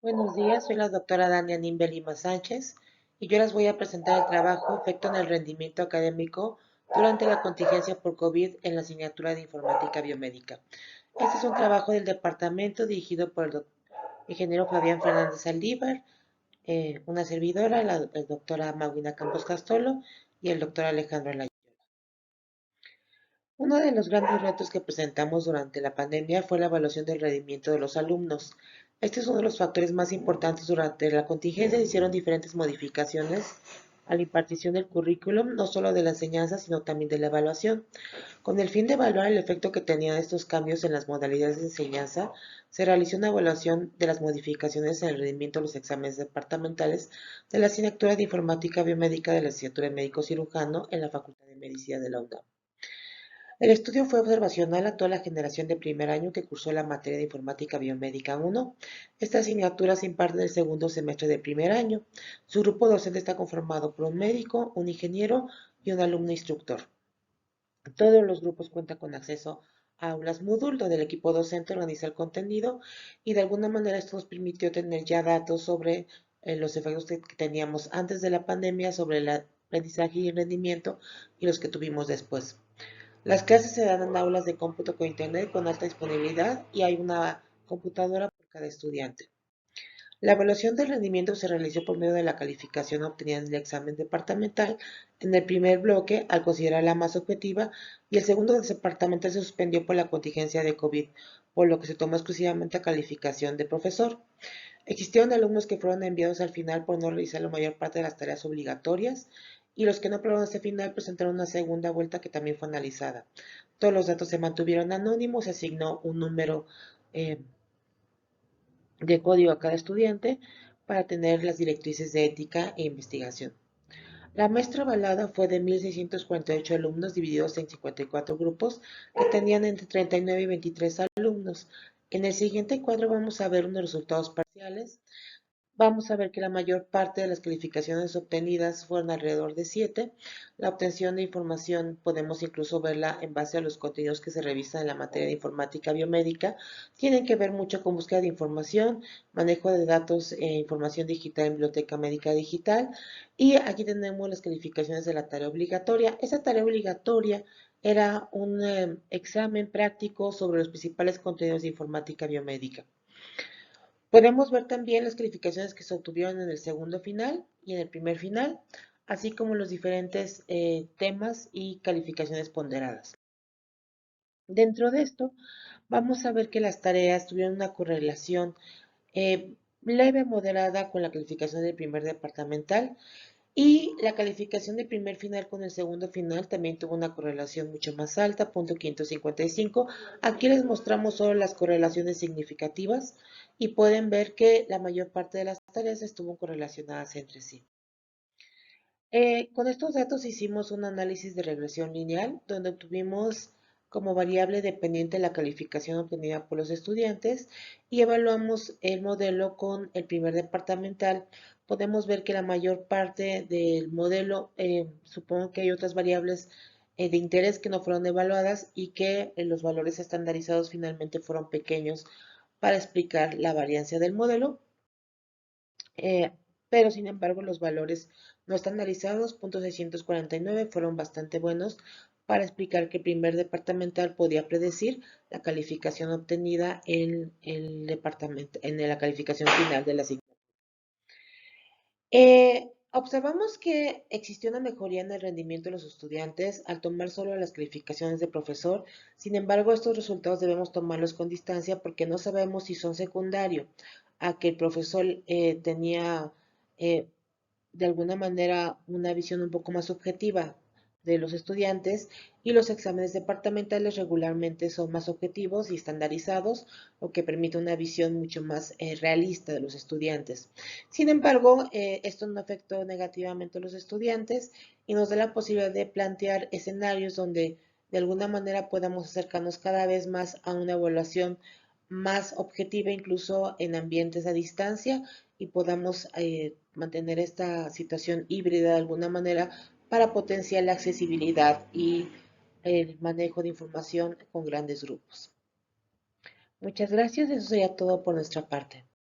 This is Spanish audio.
Buenos días, soy la doctora Dania Nimbe Lima Sánchez y yo les voy a presentar el trabajo Efecto en el rendimiento académico durante la contingencia por COVID en la asignatura de Informática Biomédica. Este es un trabajo del departamento dirigido por el ingeniero Fabián Fernández Saldívar, una servidora, la doctora Maguina Campos Castolo y el doctor Alejandro Alay. Uno de los grandes retos que presentamos durante la pandemia fue la evaluación del rendimiento de los alumnos. Este es uno de los factores más importantes durante la contingencia. Se hicieron diferentes modificaciones a la impartición del currículum, no solo de la enseñanza, sino también de la evaluación. Con el fin de evaluar el efecto que tenían estos cambios en las modalidades de enseñanza, se realizó una evaluación de las modificaciones en el rendimiento de los exámenes departamentales de la asignatura de Informática Biomédica de la licenciatura de Médico Cirujano en la Facultad de Medicina de la UNAM. El estudio fue observacional a toda la generación de primer año que cursó la materia de Informática Biomédica 1. Esta asignatura se imparte en el segundo semestre de primer año. Su grupo docente está conformado por un médico, un ingeniero y un alumno instructor. Todos los grupos cuentan con acceso a aulas Moodle, donde el equipo docente organiza el contenido y de alguna manera esto nos permitió tener ya datos sobre los efectos que teníamos antes de la pandemia sobre el aprendizaje y el rendimiento y los que tuvimos después. Las clases se dan en aulas de cómputo con internet con alta disponibilidad y hay una computadora por cada estudiante. La evaluación del rendimiento se realizó por medio de la calificación obtenida en el examen departamental en el primer bloque al considerarla más objetiva y el segundo departamental se suspendió por la contingencia de COVID, por lo que se tomó exclusivamente a calificación de profesor. Existieron alumnos que fueron enviados al final por no realizar la mayor parte de las tareas obligatorias y los que no aprobaron este final presentaron una segunda vuelta que también fue analizada. Todos los datos se mantuvieron anónimos, se asignó un número eh, de código a cada estudiante para tener las directrices de ética e investigación. La muestra avalada fue de 1.648 alumnos divididos en 54 grupos que tenían entre 39 y 23 alumnos. En el siguiente cuadro vamos a ver unos resultados parciales. Vamos a ver que la mayor parte de las calificaciones obtenidas fueron alrededor de 7. La obtención de información podemos incluso verla en base a los contenidos que se revisan en la materia de informática biomédica. Tienen que ver mucho con búsqueda de información, manejo de datos e información digital en biblioteca médica digital. Y aquí tenemos las calificaciones de la tarea obligatoria. Esa tarea obligatoria era un examen práctico sobre los principales contenidos de informática biomédica. Podemos ver también las calificaciones que se obtuvieron en el segundo final y en el primer final, así como los diferentes temas y calificaciones ponderadas. Dentro de esto, vamos a ver que las tareas tuvieron una correlación leve moderada con la calificación del primer departamental y la calificación del primer final con el segundo final también tuvo una correlación mucho más alta, .555. Aquí les mostramos solo las correlaciones significativas y pueden ver que la mayor parte de las tareas estuvo correlacionadas entre sí. Con estos datos hicimos un análisis de regresión lineal donde obtuvimos como variable dependiente la calificación obtenida por los estudiantes y evaluamos el modelo con el primer departamental. Podemos ver que la mayor parte del modelo, supongo que hay otras variables de interés que no fueron evaluadas y que los valores estandarizados finalmente fueron pequeños para explicar la variancia del modelo. Pero sin embargo los valores no estandarizados, .649, fueron bastante buenos para explicar que el primer departamental podía predecir la calificación obtenida en el departamento, en la calificación final de la asignatura. Observamos que existió una mejoría en el rendimiento de los estudiantes al tomar solo las calificaciones de profesor. Sin embargo, estos resultados debemos tomarlos con distancia porque no sabemos si son secundarios a que el profesor tenía eh, de alguna manera una visión un poco más objetiva de los estudiantes y los exámenes departamentales regularmente son más objetivos y estandarizados, lo que permite una visión mucho más realista de los estudiantes. Sin embargo, esto no afectó negativamente a los estudiantes y nos da la posibilidad de plantear escenarios donde de alguna manera podamos acercarnos cada vez más a una evaluación más objetiva, incluso en ambientes a distancia, y podamos mantener esta situación híbrida de alguna manera para potenciar la accesibilidad y el manejo de información con grandes grupos. Muchas gracias, eso sería todo por nuestra parte.